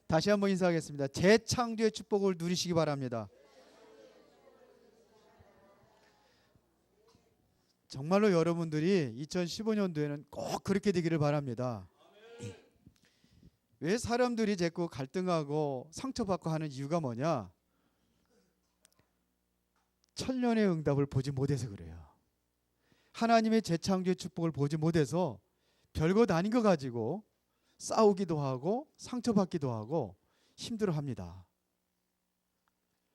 다시 한번 인사하겠습니다. 재창조의 축복을 누리시기 바랍니다. 정말로 여러분들이 2015년도에는 꼭 그렇게 되기를 바랍니다. 왜 사람들이 자꾸 갈등하고 상처받고 하는 이유가 뭐냐? 천년의 응답을 보지 못해서 그래요. 하나님의 재창조의 축복을 보지 못해서 별것 아닌 거 가지고 싸우기도 하고 상처받기도 하고 힘들어합니다.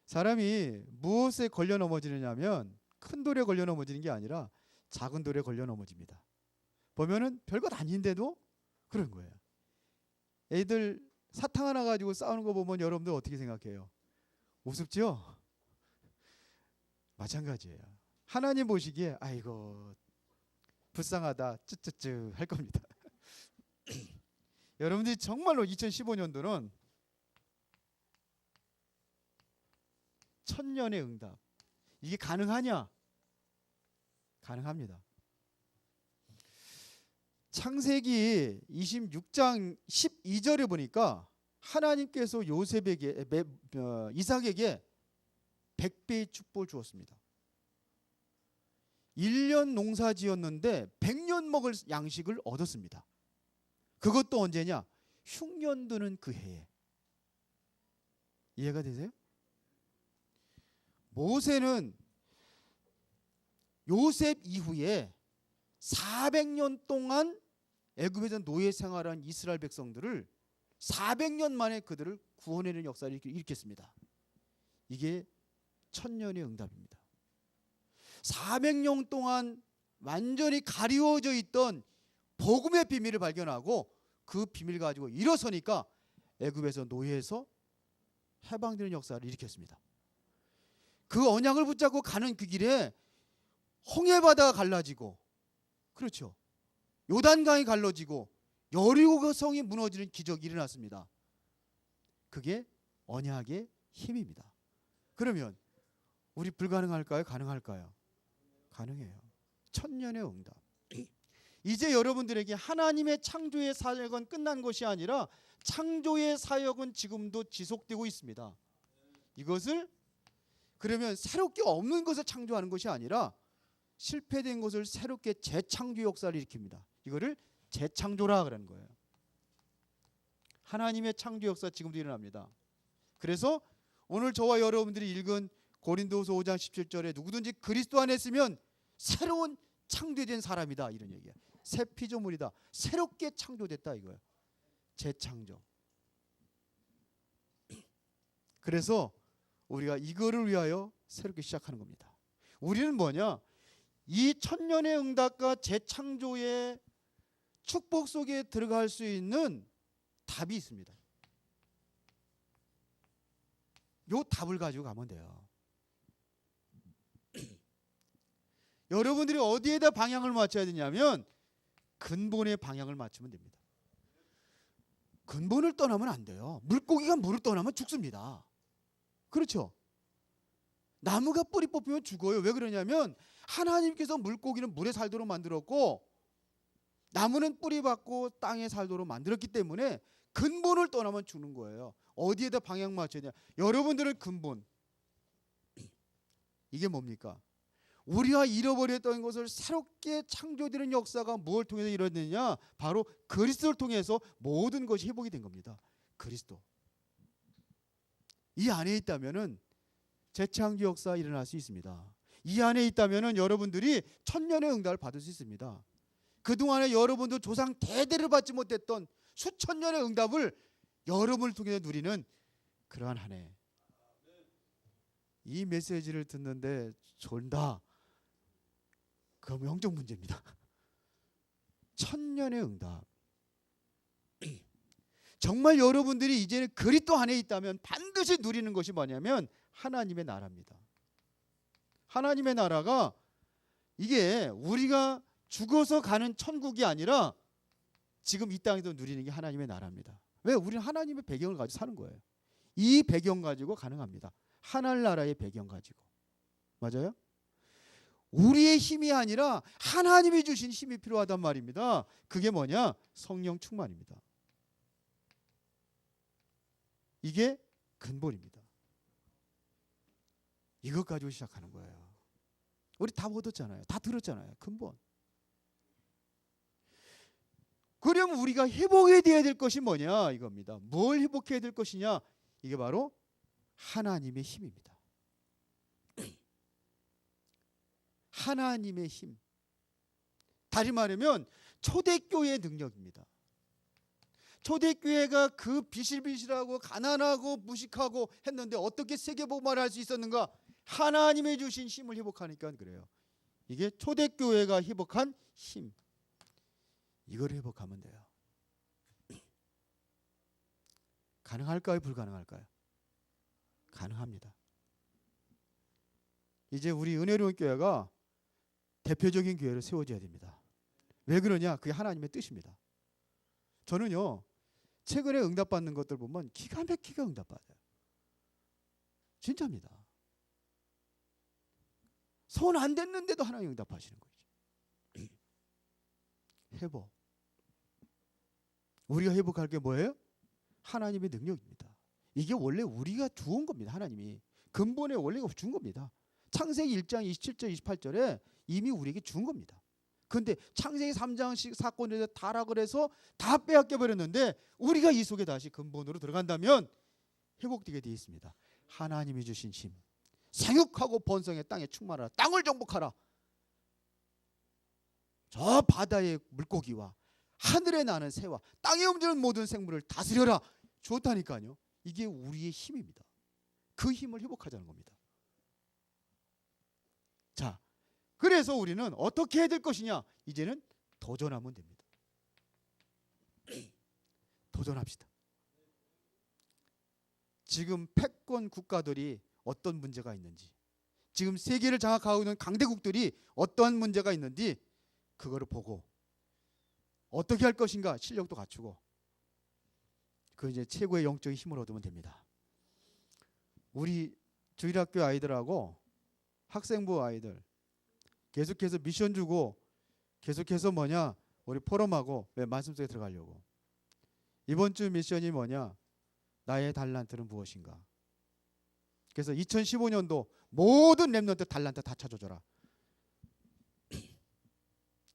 사람이 무엇에 걸려 넘어지느냐면 큰 돌에 걸려 넘어지는 게 아니라 작은 돌에 걸려 넘어집니다. 보면은 별것 아닌데도 그런 거예요. 애들 사탕 하나 가지고 싸우는 거 보면 여러분들 어떻게 생각해요? 우습죠? 마찬가지예요. 하나님 보시기에 아이고 불쌍하다 쯔쯔쯔 할 겁니다. 여러분들이 정말로 2015년도는 천년의 응답, 이게 가능하냐? 가능합니다. 창세기 26장 12절에 보니까 하나님께서 이삭에게 100배의 축복을 주었습니다. 1년 농사 지었는데 100년 먹을 양식을 얻었습니다. 그것도 언제냐? 흉년 드는 그 해에. 이해가 되세요? 모세는 요셉 이후에 400년 동안 애굽에서 노예 생활한 이스라엘 백성들을 400년 만에 그들을 구원해내는 역사를 일으켰습니다. 이게 천년의 응답입니다. 400년 동안 완전히 가리워져 있던 복음의 비밀을 발견하고 그 비밀 가지고 일어서니까 애굽에서 노예에서 해방되는 역사를 일으켰습니다. 그 언약을 붙잡고 가는 그 길에 홍해바다가 갈라지고, 그렇죠, 요단강이 갈라지고 여리고 성이 무너지는 기적이 일어났습니다. 그게 언약의 힘입니다. 그러면 우리 불가능할까요? 가능할까요? 가능해요. 천년의 응답. 이제 여러분들에게 하나님의 창조의 사역은 끝난 것이 아니라 창조의 사역은 지금도 지속되고 있습니다. 이것을 그러면 새롭게 없는 것을 창조하는 것이 아니라 실패된 것을 새롭게 재창조 역사를 일으킵니다. 이거를 재창조라 그러는 거예요. 하나님의 창조 역사 지금도 일어납니다. 그래서 오늘 저와 여러분들이 읽은 고린도후서 5장 17절에 누구든지 그리스도 안에 있으면 새로운 창조된 사람이다, 이런 얘기야. 새 피조물이다. 새롭게 창조됐다, 이거예요. 재창조. 그래서 우리가 이거를 위하여 새롭게 시작하는 겁니다. 우리는 뭐냐? 이 천년의 응답과 재창조의 축복 속에 들어갈 수 있는 답이 있습니다. 요 답을 가지고 가면 돼요. 여러분들이 어디에다 방향을 맞춰야 되냐면 근본의 방향을 맞추면 됩니다. 근본을 떠나면 안 돼요. 물고기가 물을 떠나면 죽습니다. 그렇죠? 나무가 뿌리 뽑히면 죽어요. 왜 그러냐면 하나님께서 물고기는 물에 살도록 만들었고 나무는 뿌리 받고 땅에 살도록 만들었기 때문에 근본을 떠나면 죽는 거예요. 어디에다 방향 맞춰야 되냐? 여러분들의 근본, 이게 뭡니까? 우리가 잃어버렸던 것을 새롭게 창조되는 역사가 무엇을 통해서 이루어지느냐? 바로 그리스도를 통해서 모든 것이 회복이 된 겁니다. 그리스도. 이 안에 있다면은 재창조 역사 일어날 수 있습니다. 이 안에 있다면은 여러분들이 천년의 응답을 받을 수 있습니다. 그동안에 여러분도 조상 대대를 받지 못했던 수천 년의 응답을 여러분을 통해 누리는 그러한 한 해. 이 메시지를 듣는데 졸다. 그럼 영적 문제입니다. 천년의 응답. 정말 여러분들이 이제는 그리스도 안에 있다면 반드시 누리는 것이 뭐냐면 하나님의 나라입니다. 하나님의 나라가 이게 우리가 죽어서 가는 천국이 아니라 지금 이 땅에서 누리는 게 하나님의 나라입니다. 왜? 우리는 하나님의 배경을 가지고 사는 거예요. 이 배경 가지고 가능합니다. 하늘나라의 배경 가지고. 맞아요? 우리의 힘이 아니라 하나님이 주신 힘이 필요하단 말입니다. 그게 뭐냐? 성령 충만입니다. 이게 근본입니다. 이것 가지고 시작하는 거예요. 우리 다 얻었잖아요. 다 들었잖아요. 근본. 그러면 우리가 회복해야 될 것이 뭐냐 이겁니다. 뭘 회복해야 될 것이냐? 이게 바로 하나님의 힘입니다. 하나님의 힘. 다시 말하면 초대교회의 능력입니다. 초대교회가 그 비실비실하고 가난하고 무식하고 했는데 어떻게 세계복음화를 할 수 있었는가? 하나님의 주신 힘을 회복하니까 그래요. 이게 초대교회가 회복한 힘. 이걸 회복하면 돼요. 가능할까요? 불가능할까요? 가능합니다. 이제 우리 은혜로운 교회가 대표적인 교회로 세워져야 됩니다. 왜 그러냐? 그게 하나님의 뜻입니다. 저는요, 최근에 응답받는 것들 보면 기가 막히게 응답받아요. 진짜입니다. 손 안 댔는데도 하나님 응답하시는 거죠. 회복. 우리가 회복할 게 뭐예요? 하나님의 능력입니다. 이게 원래 우리가 주은 겁니다. 하나님이. 근본에 원래 준 겁니다. 창세기 1장 27절 28절에 이미 우리에게 준 겁니다. 그런데 창세기 3장씩 사건에서 타락을 해서 다 빼앗겨 버렸는데 우리가 이 속에 다시 근본으로 들어간다면 회복되게 되어 있습니다. 하나님이 주신 힘. 생육하고 번성의 땅에 충만하라. 땅을 정복하라. 저 바다의 물고기와 하늘에 나는 새와 땅에 움직이는 모든 생물을 다스려라. 좋다니까요. 이게 우리의 힘입니다. 그 힘을 회복하자는 겁니다. 자, 그래서 우리는 어떻게 해야 될 것이냐? 이제는 도전하면 됩니다. 도전합시다. 지금 패권 국가들이 어떤 문제가 있는지, 지금 세계를 장악하고 있는 강대국들이 어떠한 문제가 있는지 그거를 보고 어떻게 할 것인가 실력도 갖추고 그 이제 최고의 영적인 힘을 얻으면 됩니다. 우리 주일학교 아이들하고 학생부 아이들 계속해서 미션 주고 계속해서 우리 포럼하고 말씀 속에 들어가려고. 이번 주 미션이 뭐냐? 나의 달란트는 무엇인가? 그래서 2015년도 모든 랩런트 달란트 다 찾아줘라.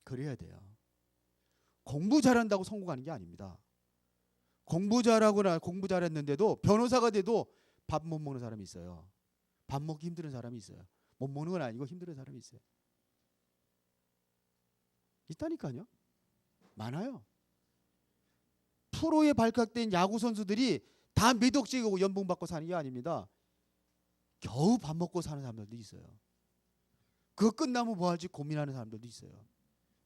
그래야 돼요. 공부 잘한다고 성공하는 게 아닙니다. 공부 잘하거나 공부 잘했는데도 변호사가 돼도 밥 못 먹는 사람이 있어요. 밥 먹기 힘든 사람이 있어요. 못 먹는 건 아니고 힘든 사람이 있어요. 있다니까요. 많아요. 프로에 발탁된 야구 선수들이 다 몇 억씩이고 연봉 받고 사는 게 아닙니다. 겨우 밥 먹고 사는 사람들도 있어요. 그거 끝나면 뭐 할지 고민하는 사람들도 있어요.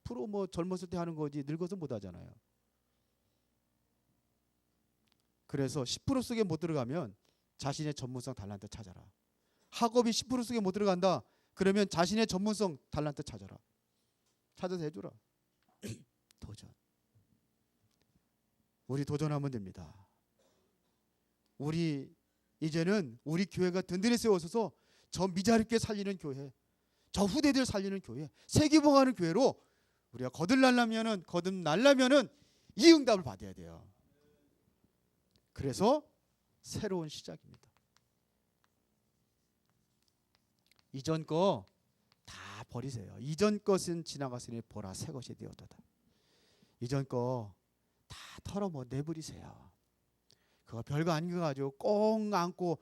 프로 젊었을 때 하는 거지 늙어서 못 하잖아요. 그래서 10% 속에 못 들어가면 자신의 전문성 달란트 찾아라. 학업이 10% 속에 못 들어간다. 그러면 자신의 전문성 달란트 찾아라. 찾아서 해줘라. 도전. 우리 도전하면 됩니다. 우리 이제는 우리 교회가 든든히 세워서서 저 미자립게 살리는 교회, 저 후대들 살리는 교회, 세계봉하는 교회로 우리가 거듭나려면은 이 응답을 받아야 돼요. 그래서 새로운 시작입니다. 이전 거 다 버리세요. 이전 것은 지나갔으니 보라 새 것이 되었도다. 이전 거 다 털어 내버리세요. 그거 별거 아닌 거 가지고 꽁 안고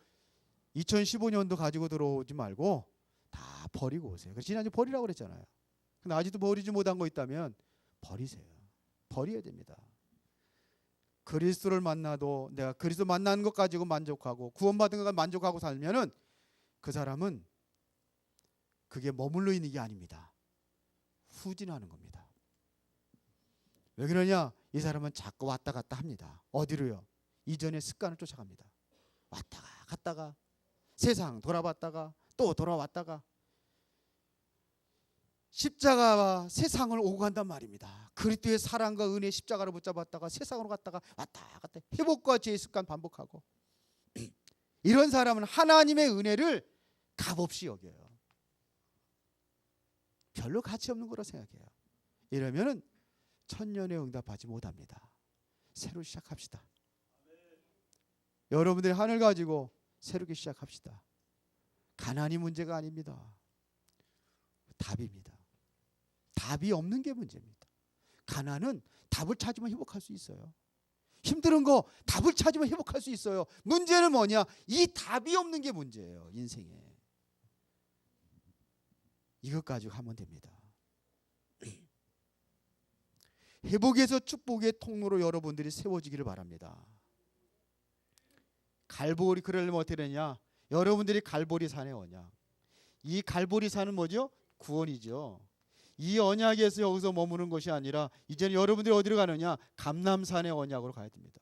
2015년도 가지고 들어오지 말고 다 버리고 오세요. 지난주 버리라고 그랬잖아요. 근데 아직도 버리지 못한 거 있다면 버리세요. 버려야 됩니다. 그리스도를 만나도 내가 그리스도 만나는 것 가지고 만족하고 구원받은 것 만족하고 살면은 그 사람은 그게 머물러 있는 게 아닙니다. 후진하는 겁니다. 왜 그러냐? 이 사람은 자꾸 왔다 갔다 합니다. 어디로요? 이전의 습관을 쫓아갑니다. 왔다가 갔다가 세상 돌아봤다가 또 돌아왔다가 십자가와 세상을 오고 간단 말입니다. 그리스도의 사랑과 은혜 십자가를 붙잡았다가 세상으로 갔다가 왔다 갔다 회복과 죄의 습관 반복하고 이런 사람은 하나님의 은혜를 값없이 여겨요. 별로 가치 없는 거라 생각해요. 이러면은 천년의 응답하지 못합니다. 새로 시작합시다. 여러분들이 하늘 가지고 새롭게 시작합시다. 가난이 문제가 아닙니다. 답입니다. 답이 없는 게 문제입니다. 가난은 답을 찾으면 회복할 수 있어요. 힘든 거 답을 찾으면 회복할 수 있어요. 문제는 뭐냐? 이 답이 없는 게 문제예요. 인생에. 이것 가지고 하면 됩니다. 회복에서 축복의 통로로 여러분들이 세워지기를 바랍니다. 갈보리 그러려면 어떻게 되냐? 여러분들이 갈보리 산의 언약. 이 갈보리 산은 뭐죠? 구원이죠. 이 언약에서 여기서 머무는 것이 아니라 이제는 여러분들이 어디로 가느냐? 감람산의 언약으로 가야 됩니다.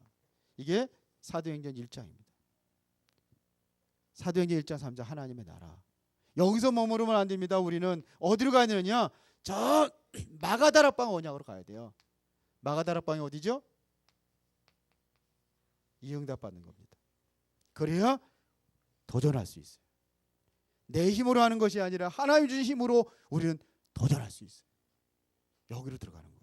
이게 사도행전 1장입니다. 사도행전 1장 3장 하나님의 나라. 여기서 머무르면 안 됩니다. 우리는 어디로 가야 되느냐? 저 마가다락방 언약으로 가야 돼요. 마가다락방이 어디죠? 이 응답 받는 겁니다. 그래야 도전할 수 있어요. 내 힘으로 하는 것이 아니라 하나님 주신 힘으로 우리는 도전할 수 있어요. 여기로 들어가는 거예요.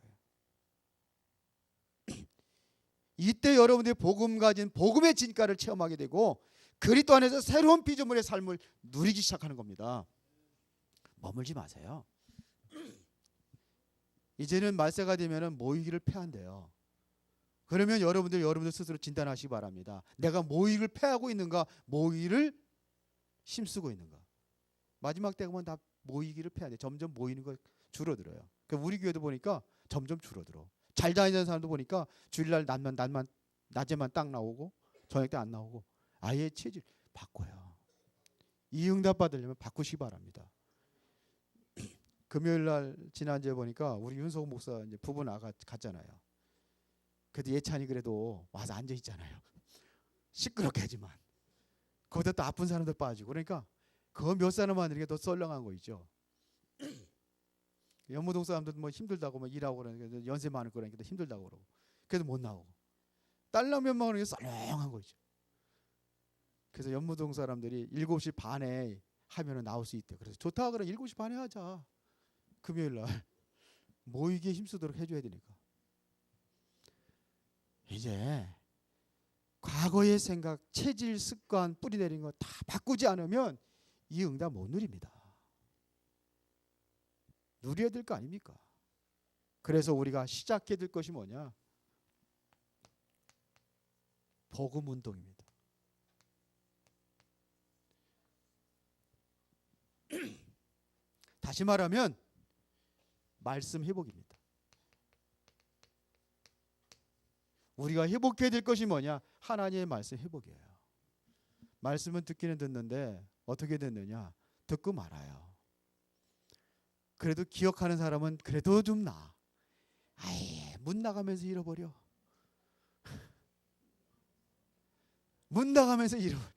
이때 여러분들이 복음 가진 복음의 진가를 체험하게 되고 그리스도 안에서 새로운 피조물의 삶을 누리기 시작하는 겁니다. 머물지 마세요. 이제는 말세가 되면은 모이기를 패한대요. 그러면 여러분들 스스로 진단하시기 바랍니다. 내가 모이기를 패하고 있는가, 모이기를 힘쓰고 있는가. 마지막 때 보면 다 모이기를 패야 돼. 점점 모이는 거 줄어들어요. 그러니까 우리 교회도 보니까 점점 줄어들어. 잘 다니는 사람도 보니까 주일날 낮에만 딱 나오고 저녁 때 안 나오고 아예 체질 바꿔요. 이 응답 받으려면 바꾸시기 바랍니다. 금요일 날 지난주에 보니까 우리 윤석 목사 이제 부부 갔잖아요. 그래도 예찬이 그래도 와서 앉아 있잖아요. 시끄럽게 하지만 거기다 또 아픈 사람들 빠지고 그러니까 그 몇 사람만 이렇게 더 썰렁한 거 있죠. 연무동 사람들 뭐 힘들다고 뭐 일하고 그러니까 연세 많을 거라니까 힘들다고 그러고 그래도 못 나오고 딸라면만 그러니까 썰렁한 거 있죠. 그래서 연무동 사람들이 7시 반에 하면은 나올 수 있대. 그래서 좋다 그래 7시 반에 하자. 금요일 날 모이기에 힘쓰도록 해줘야 되니까. 이제 과거의 생각, 체질, 습관, 뿌리 내린 거 다 바꾸지 않으면 이 응답 못 누립니다. 누려야 될 거 아닙니까? 그래서 우리가 시작해야 될 것이 뭐냐? 복음 운동입니다. 다시 말하면 말씀 회복입니다. 우리가 회복해야 될 것이 뭐냐? 하나님의 말씀 회복이에요. 말씀은 듣기는 듣는데 어떻게 듣느냐? 듣고 말아요. 그래도 기억하는 사람은 그래도 좀 나아. 아예 문 나가면서 잃어버려. 문 나가면서 잃어버려.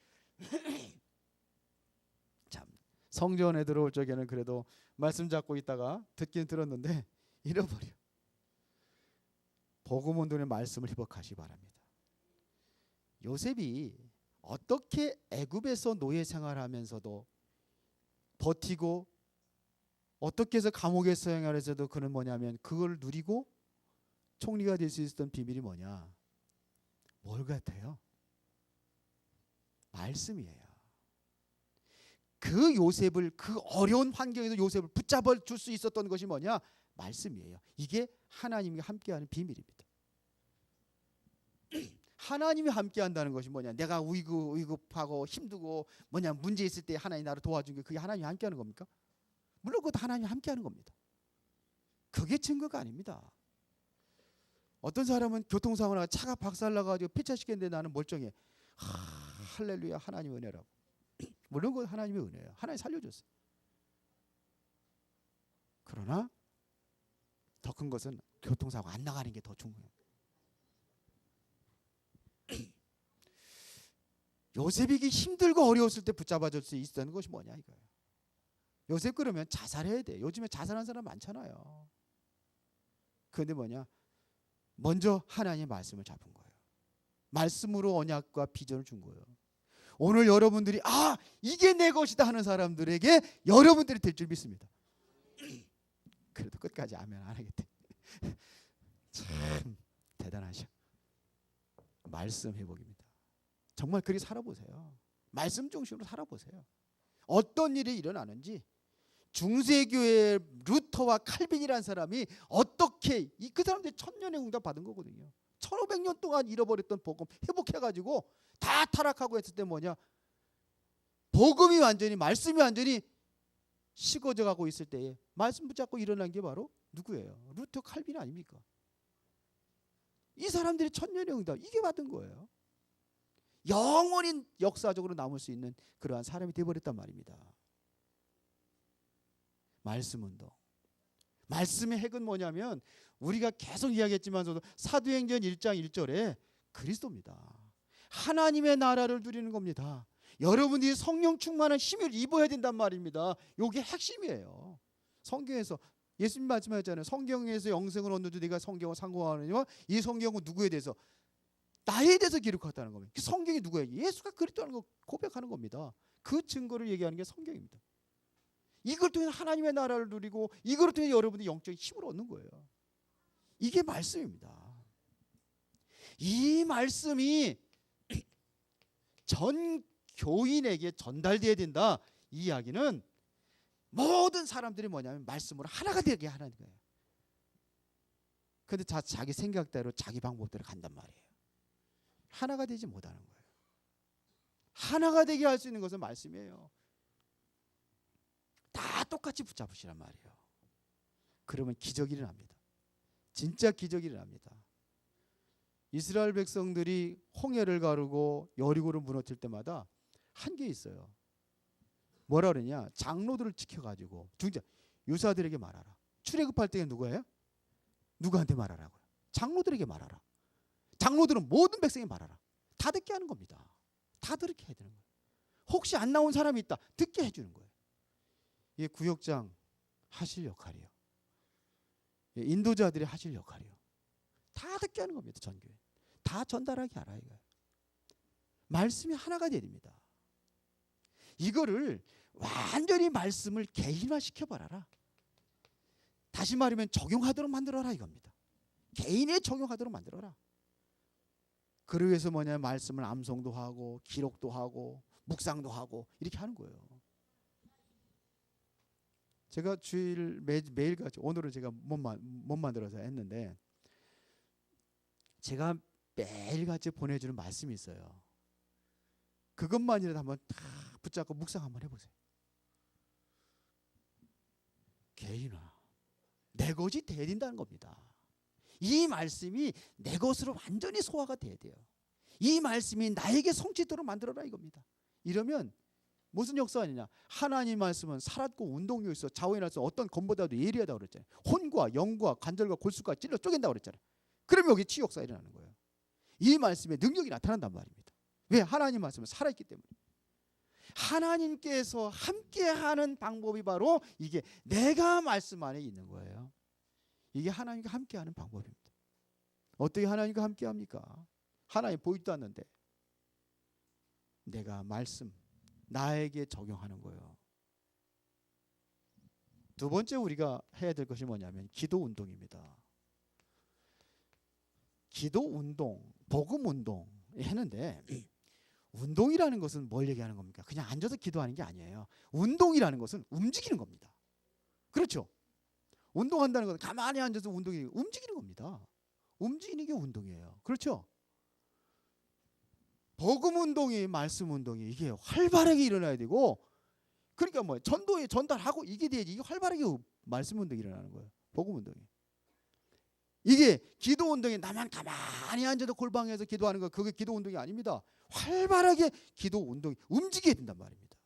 참 성전에 들어올 적에는 그래도 말씀 잡고 있다가 듣긴 들었는데 잃어버려. 복음 운동의 말씀을 회복하시기 바랍니다. 요셉이 어떻게 애굽에서 노예 생활하면서도 버티고 어떻게 해서 감옥에 생활해서도 그는 뭐냐면 그걸 누리고 총리가 될 수 있었던 비밀이 뭐냐? 뭘 같아요? 말씀이에요. 그 요셉을 그 어려운 환경에서 요셉을 붙잡아 줄 수 있었던 것이 뭐냐? 말씀이에요. 이게 하나님과 함께하는 비밀입니다. 하나님이 함께한다는 것이 뭐냐? 내가 위급하고 힘들고 뭐냐 문제 있을 때 하나님 나를 도와준 게 그게 하나님이 함께하는 겁니까? 물론 그것도 하나님이 함께하는 겁니다. 그게 증거가 아닙니다. 어떤 사람은 교통사고나 차가 박살나가지고 폐차시켰는데 나는 멀쩡해. 할렐루야 하나님의 은혜라고. 물론 그건 하나님의 은혜예요. 하나님 살려줬어요. 그러나 더 큰 것은 교통사고 안 나가는 게 더 중요해요. 요셉이 힘들고 어려웠을 때 붙잡아줄 수 있었던 것이 뭐냐 이거예요. 요셉 그러면 자살해야 돼. 요즘에 자살하는 사람 많잖아요. 그런데 뭐냐? 먼저 하나님의 말씀을 잡은 거예요. 말씀으로 언약과 비전을 준 거예요. 오늘 여러분들이 이게 내 것이다 하는 사람들에게 여러분들이 될 줄 믿습니다. 그래도 끝까지 아멘 안 하겠대. 참 대단하셔. 말씀 회복입니다. 정말 그렇게 살아보세요. 말씀 중심으로 살아보세요. 어떤 일이 일어나는지, 중세교회 루터와 칼빈이라는 사람이 어떻게 그 사람들이 천년의 응답 받은 거거든요. 1500년 동안 잃어버렸던 복음 회복해가지고 다 타락하고 했을 때 뭐냐, 복음이 완전히, 말씀이 완전히 식어져 가고 있을 때에 말씀 붙잡고 일어난 게 바로 누구예요? 루터, 칼빈 아닙니까? 이 사람들이 천년의 응답 이게 받은 거예요. 영원히 역사적으로 남을 수 있는 그러한 사람이 되어버렸단 말입니다. 말씀 운동. 말씀의 핵은 뭐냐면 우리가 계속 이야기했지만서도 사도행전 1장 1절에 그리스도입니다. 하나님의 나라를 누리는 겁니다. 여러분들이 성령 충만한 힘을 입어야 된단 말입니다. 이게 핵심이에요. 성경에서 예수님 말씀하셨잖아요. 성경에서 영생을 얻는데 네가 성경을 상고하느냐. 이 성경은 누구에 대해서? 나에 대해서 기록했다는 겁니다. 그 성경이 누구예요? 예수가 그리스도라는 거 고백하는 겁니다. 그 증거를 얘기하는 게 성경입니다. 이걸 통해 하나님의 나라를 누리고 이걸 통해 여러분이 영적인 힘을 얻는 거예요. 이게 말씀입니다. 이 말씀이 전 교인에게 전달돼야 된다. 이 이야기는 모든 사람들이 뭐냐면 말씀으로 하나가 되게 하는 거예요. 그런데 자기 생각대로 자기 방법대로 간단 말이에요. 하나가 되지 못하는 거예요. 하나가 되게 할 수 있는 것은 말씀이에요. 다 똑같이 붙잡으시란 말이에요. 그러면 기적이 일어납니다. 진짜 기적이 일어납니다. 이스라엘 백성들이 홍해를 가르고 여리고를 무너뜨릴 때마다 한 게 있어요. 뭐라 그러냐? 장로들을 지켜가지고 유사들에게 말하라. 출애굽할 때는 누구예요? 누구한테 말하라고요? 장로들에게 말하라. 장로들은 모든 백성에 말하라. 다 듣게 하는 겁니다. 다 듣게 해야 되는 거예요. 혹시 안 나온 사람이 있다. 듣게 해주는 거예요. 이게 구역장 하실 역할이에요. 인도자들이 하실 역할이에요. 다 듣게 하는 겁니다. 전교회. 다 전달하게 알아야 해요. 말씀이 하나가 돼야 됩니다. 이거를 완전히 말씀을 개인화시켜 봐라. 다시 말하면 적용하도록 만들어라 이겁니다. 개인에 적용하도록 만들어라. 그러기 위해서 뭐냐면 말씀을 암송도 하고 기록도 하고 묵상도 하고 이렇게 하는 거예요. 제가 주일 매일같이 오늘은 제가 못 만들어서 했는데 제가 매일같이 보내주는 말씀이 있어요. 그것만이라도 한번 다 붙잡고 묵상 한번 해보세요. 개인화. 내 것이 돼야 된다는 겁니다. 이 말씀이 내 것으로 완전히 소화가 돼야 돼요. 이 말씀이 나에게 성취도록 만들어라 이겁니다. 이러면 무슨 역사가 아니냐? 하나님 말씀은 살았고 운동력이 있어 자원이라서 어떤 검보다도 예리하다고 그랬잖아요. 혼과 영과 관절과 골수가 찔러 쪼갠다고 그랬잖아요. 그러면 여기 치유 역사가 일어나는 거예요. 이 말씀의 능력이 나타난단 말입니다. 왜? 하나님 말씀은 살아있기 때문에. 하나님께서 함께하는 방법이 바로 이게 내가 말씀 안에 있는 거예요. 이게 하나님과 함께하는 방법입니다. 어떻게 하나님과 함께합니까? 하나님 보이지도 않는데 내가 말씀 나에게 적용하는 거예요. 두 번째 우리가 해야 될 것이 뭐냐면 기도 운동입니다. 기도 운동, 복음 운동 했는데 운동이라는 것은 뭘 얘기하는 겁니까? 그냥 앉아서 기도하는 게 아니에요. 운동이라는 것은 움직이는 겁니다. 그렇죠? 운동한다는 것은 가만히 앉아서 움직이는 겁니다. 움직이는 게 운동이에요. 그렇죠? 복음 운동이 말씀 운동이 이게 활발하게 일어나야 되고 그러니까 뭐 전도에 전달하고 이게 돼야지 이게 활발하게 말씀 운동이 일어나는 거예요. 복음 운동이. 이게 기도 운동이 나만 가만히 앉아서 골방에서 기도하는 거 그게 기도 운동이 아닙니다. 활발하게 기도 운동이 움직여야 된단 말입니다.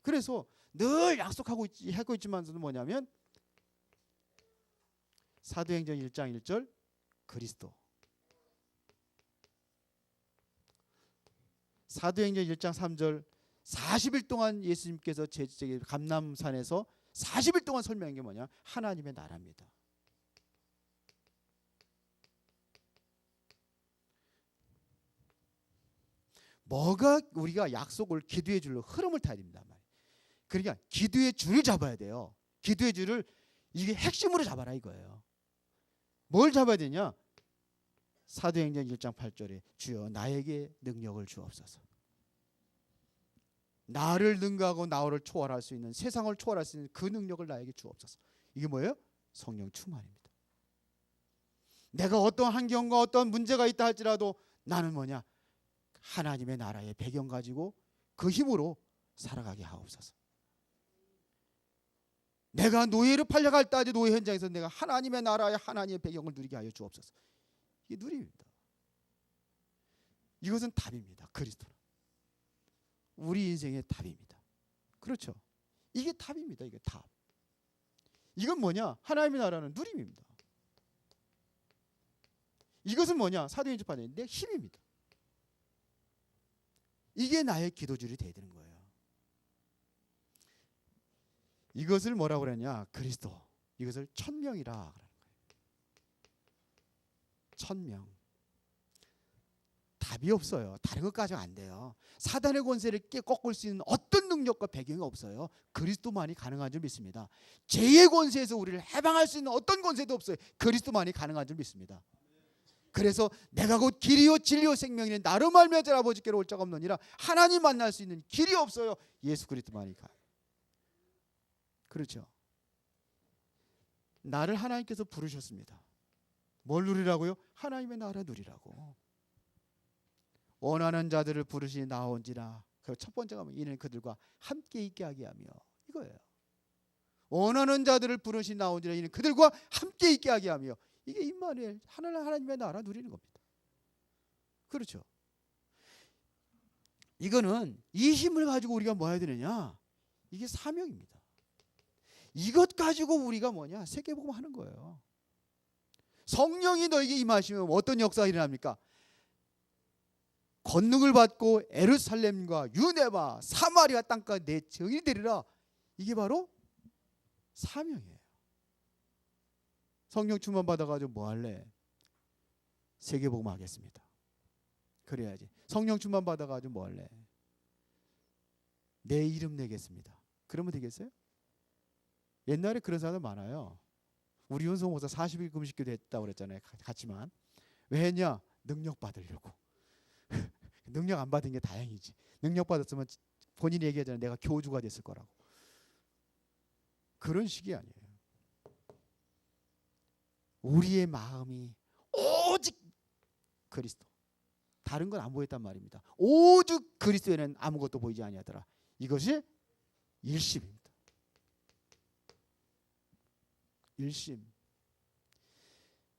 그래서 늘 약속하고 하고 있지만서도 뭐냐면 사도행전 1장 1절 그리스도. 사도행전 1장 3절 40일 동안 예수님께서 제주도의 감람산에서 40일 동안 설명한 게 뭐냐? 하나님의 나라입니다. 뭐가 우리가 약속을 기도의 줄로 흐름을 타야 됩니다. 그러니까 기도의 줄을 잡아야 돼요. 기도의 줄을 이게 핵심으로 잡아라 이거예요. 뭘 잡아야 되냐? 사도행전 1장 8절에 주여 나에게 능력을 주옵소서. 나를 능가하고 나를 초월할 수 있는, 세상을 초월할 수 있는 그 능력을 나에게 주옵소서. 이게 뭐예요? 성령 충만입니다. 내가 어떤 환경과 어떤 문제가 있다 할지라도 나는 뭐냐? 하나님의 나라의 배경 가지고 그 힘으로 살아가게 하옵소서. 내가 노예로 팔려갈 때까지 노예 현장에서 내가 하나님의 나라의 하나님의 배경을 누리게 하여 주옵소서. 이게 누림입니다. 이것은 답입니다. 그리스도는 우리 인생의 답입니다. 그렇죠? 이게 답입니다. 이게 답. 이건 뭐냐? 하나님의 나라는 누림입니다. 이것은 뭐냐? 사도행전 8장의 내 힘입니다. 이게 나의 기도줄이 되어야 되는 거예요. 이것을 뭐라고 그러냐? 그리스도. 이것을 천명이라 그러는 거예요. 천명. 답이 없어요. 다른 것 가지고 안 돼요. 사단의 권세를 꺾을 수 있는 어떤 능력과 배경이 없어요. 그리스도만이 가능한 줄 믿습니다. 죄의 권세에서 우리를 해방할 수 있는 어떤 권세도 없어요. 그리스도만이 가능한 줄 믿습니다. 그래서 내가 곧 길이요 진리요 생명이니 나로 말미암아 아버지께로 올 자가 없느니라. 하나님 만날 수 있는 길이 없어요. 예수 그리스도만이 가. 그렇죠. 나를 하나님께서 부르셨습니다. 뭘 누리라고요? 하나님의 나라 누리라고. 원하는 자들을 부르시니 나온지라. 그 첫 번째가 이는 그들과 함께 있게 하게 하며, 이거예요. 원하는 자들을 부르시니 나온지라. 이는 그들과 함께 있게 하게 하며. 이게 임마누엘, 하나님의 나라 누리는 겁니다. 그렇죠. 이거는 이 힘을 가지고 우리가 뭐 해야 되느냐? 이게 사명입니다. 이것 가지고 우리가 뭐냐? 세계복음 하는 거예요. 성령이 너에게 임하시면 어떤 역사가 일어납니까? 권능을 받고 에루살렘과 유대와 사마리아 땅까지 내 증인이 되리라. 이게 바로 사명이에요. 성령 충만 받아가지고 뭐 할래? 세계복음 하겠습니다. 그래야지. 성령 충만 받아가지고 뭐 할래? 내 이름 내겠습니다. 그러면 되겠어요? 옛날에 그런 사람들 많아요. 우리 윤성 목사 40일 금식기도 했다고 그랬잖아요. 같지만 왜 했냐? 능력 받으려고. 능력 안 받은 게 다행이지. 능력 받았으면 본인이 얘기하잖아요. 내가 교주가 됐을 거라고. 그런 식이 아니에요. 우리의 마음이 오직 그리스도. 다른 건 안 보였단 말입니다. 오직 그리스도에는 아무것도 보이지 아니하더라. 이것이 일심입니다. 일심.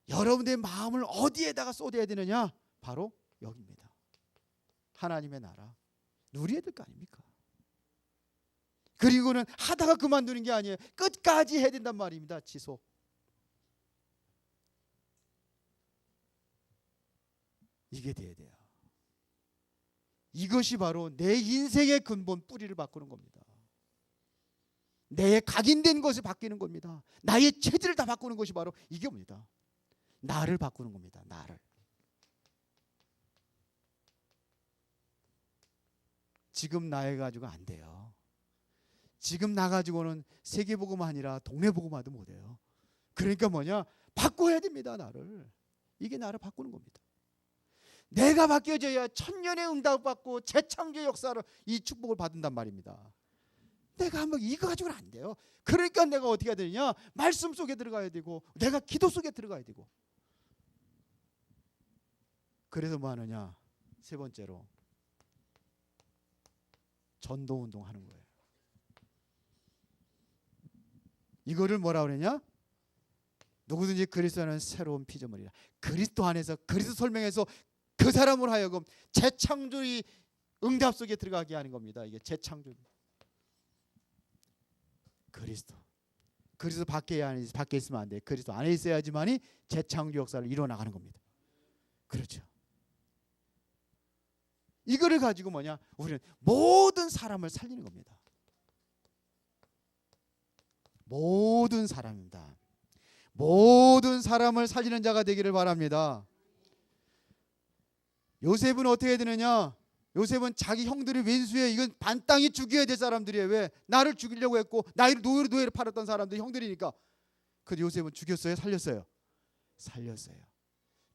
여러분의 마음을 어디에다가 쏟아야 되느냐? 바로 여기입니다. 하나님의 나라 누려야 될 거 아닙니까? 그리고는 하다가 그만두는 게 아니에요. 끝까지 해야 된단 말입니다. 지속. 이게 돼야 돼요. 이것이 바로 내 인생의 근본 뿌리를 바꾸는 겁니다. 내 각인된 것이 바뀌는 겁니다. 나의 체질을 다 바꾸는 것이 바로 이게 뭡니다. 나를 바꾸는 겁니다. 나를. 지금 나해 가지고 안 돼요. 지금 나 가지고는 세계복음 아니라 동네복음화도 못해요. 그러니까 뭐냐? 바꿔야 됩니다. 나를. 이게 나를 바꾸는 겁니다. 내가 바뀌어져야 천년의 응답받고 재창조의 역사로 이 축복을 받는단 말입니다. 내가 한번 이거 가지고는 안 돼요. 그러니까 내가 어떻게 해야 되느냐? 말씀 속에 들어가야 되고 내가 기도 속에 들어가야 되고. 그래서 뭐 하느냐? 세 번째로 전도운동 하는 거예요. 이거를 뭐라 그러냐? 누구든지 그리스도는 새로운 피조물이라. 그리스도 안에서 그리스도 설명해서 그 사람으로 하여금 재창조의 응답 속에 들어가게 하는 겁니다. 이게 재창조. 그리스도. 그리스도 밖에 있으면 안 돼. 그리스도 안에 있어야지만이 재창조 역사를 이뤄나가는 겁니다. 그렇죠. 이거를 가지고 뭐냐? 우리는 모든 사람을 살리는 겁니다. 모든 사람입니다. 모든 사람을 살리는 자가 되기를 바랍니다. 요셉은 어떻게 해야 되느냐? 요셉은 자기 형들이 왼수에 이건 반땅이 죽여야 될 사람들이에요. 왜? 나를 죽이려고 했고 나를 노예로 팔았던 사람들이 형들이니까. 그래서 요셉은 죽였어요? 살렸어요? 살렸어요.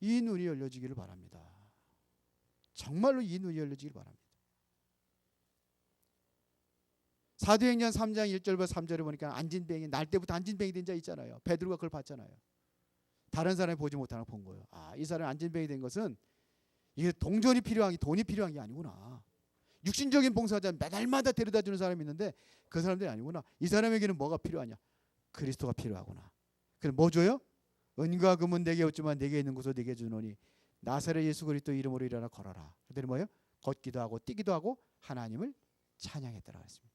이 눈이 열려지기를 바랍니다. 정말로 이 눈이 열려지기를 바랍니다. 사도행전 3장 1절부터 3절에 보니까 안진뱅이, 날 때부터 안진뱅이 된 자 있잖아요. 베드로가 그걸 봤잖아요. 다른 사람이 보지 못하는 걸 본 거예요. 아, 이 사람이 안진뱅이 된 것은 이게 동전이 필요한 게, 돈이 필요한 게 아니구나. 육신적인 봉사자 매달마다 데려다 주는 사람이 있는데 그 사람들이 아니구나. 이 사람에게는 뭐가 필요하냐? 그리스도가 필요하구나. 그럼 뭐 줘요? 은과 금은 내게 없지만 내게 있는 것을 내게 주노니 나사렛 예수 그리스도 이름으로 일어나 걸어라. 그들이 뭐예요? 걷기도 하고 뛰기도 하고 하나님을 찬양했더라 했습니다.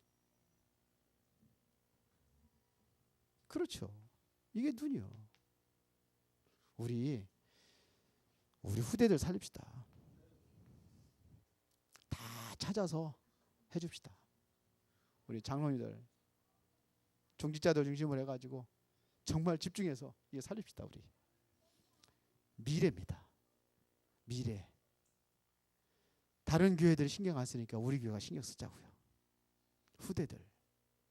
그렇죠. 이게 눈이요. 우리 후대들 살립시다. 다 찾아서 해줍시다. 우리 장로님들, 중직자들 중심으로 해가지고 정말 집중해서 이게 살립시다. 우리 미래입니다. 미래. 다른 교회들이 신경 안 쓰니까 우리 교회가 신경 쓰자고요. 후대들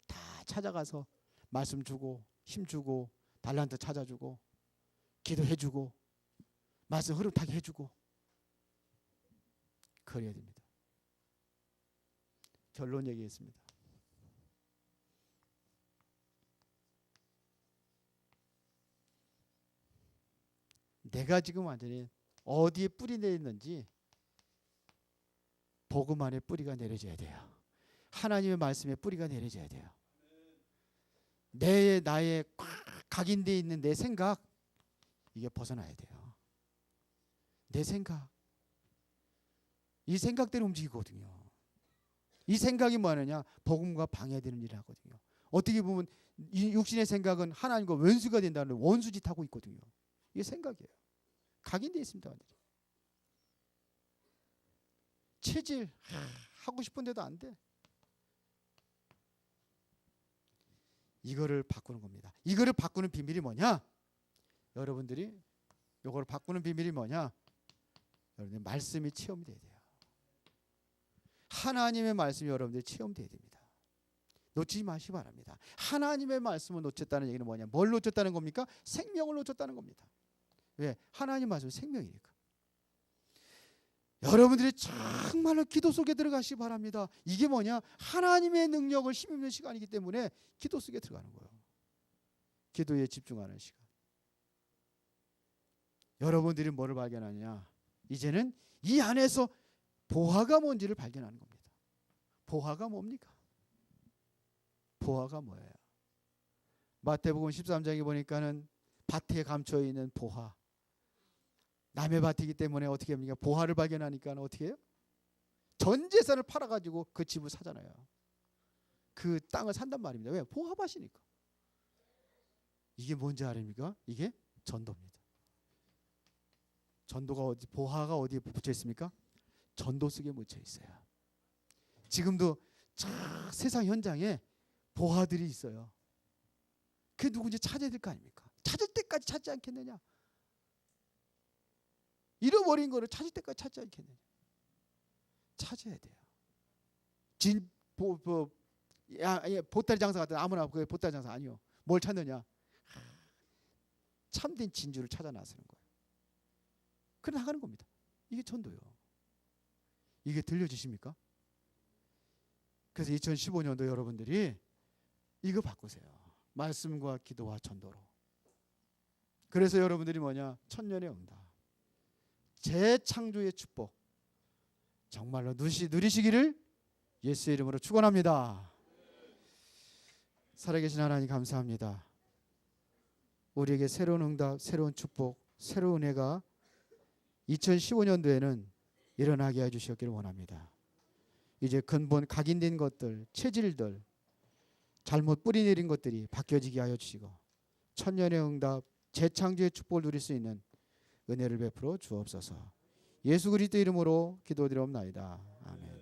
다 찾아가서 말씀 주고 힘 주고 달란트 찾아주고 기도해주고 말씀 흐름 타게 해주고 그래야 됩니다. 결론 얘기했습니다. 내가 지금 완전히 어디에 뿌리 내리는지 복음 안에 뿌리가 내려져야 돼요. 하나님의 말씀에 뿌리가 내려져야 돼요. 나의 각인되어 있는 내 생각, 이게 벗어나야 돼요. 내 생각, 이 생각대로 움직이거든요. 이 생각이 뭐하느냐? 복음과 방해되는 일을 하거든요. 어떻게 보면 이 육신의 생각은 하나님과 원수가 된다는 원수짓 하고 있거든요. 이게 생각이에요. 각인되어 있습니다. 체질 하고 싶은데도 안 돼. 이거를 바꾸는 겁니다. 이거를 바꾸는 비밀이 뭐냐? 여러분들이 이거를 바꾸는 비밀이 뭐냐? 여러분들 말씀이 체험이 돼야 돼요. 하나님의 말씀이 여러분들이 체험돼야 됩니다. 놓치지 마시기 바랍니다. 하나님의 말씀을 놓쳤다는 얘기는 뭐냐? 뭘 놓쳤다는 겁니까? 생명을 놓쳤다는 겁니다. 왜? 하나님 말씀은 생명이니까. 여러분들이 정말로 기도 속에 들어가시기 바랍니다. 이게 뭐냐? 하나님의 능력을 힘입는 시간이기 때문에 기도 속에 들어가는 거예요. 기도에 집중하는 시간. 여러분들이 뭐를 발견하냐? 이제는 이 안에서 보화가 뭔지를 발견하는 겁니다. 보화가 뭡니까? 보화가 뭐예요? 마태복음 13장에 보니까는 밭에 감춰 있는 보화. 남의 밭이기 때문에 어떻게 합니까? 보화를 발견하니까 어떻게 해요? 전 재산을 팔아가지고 그 집을 사잖아요. 그 땅을 산단 말입니다. 왜? 보화밭이니까. 이게 뭔지 아십니까? 이게 전도입니다. 전도가 보화가 어디에 붙여 있습니까? 전도 속에 묻혀 있어요. 지금도 세상 현장에 보화들이 있어요. 그게 누군지 찾아야 될 거 아닙니까? 찾을 때까지 찾지 않겠느냐? 잃어버린 거를 찾을 때까지 찾지 않겠느냐? 찾아야 돼요. 보따리 장사 같은 아무나 그 보따리 장사 아니요. 뭘 찾느냐? 참된 진주를 찾아 나서는 거예요. 그래 나가는 겁니다. 이게 전도요. 이게 들려지십니까? 그래서 2015년도 여러분들이 이거 바꾸세요. 말씀과 기도와 전도로. 그래서 여러분들이 뭐냐? 천년의 응답. 재창조의 축복. 정말로 누리시기를 예수의 이름으로 축원합니다. 살아계신 하나님 감사합니다. 우리에게 새로운 응답, 새로운 축복, 새로운 은혜가 2015년도에는 일어나게 해주시기를 원합니다. 이제 근본 각인된 것들, 체질들, 잘못 뿌리 내린 것들이 바뀌어지게 하여 주시고 천년의 응답, 재창조의 축복을 누릴 수 있는 은혜를 베풀어 주옵소서. 예수 그리스도 이름으로 기도드리옵나이다. 아멘.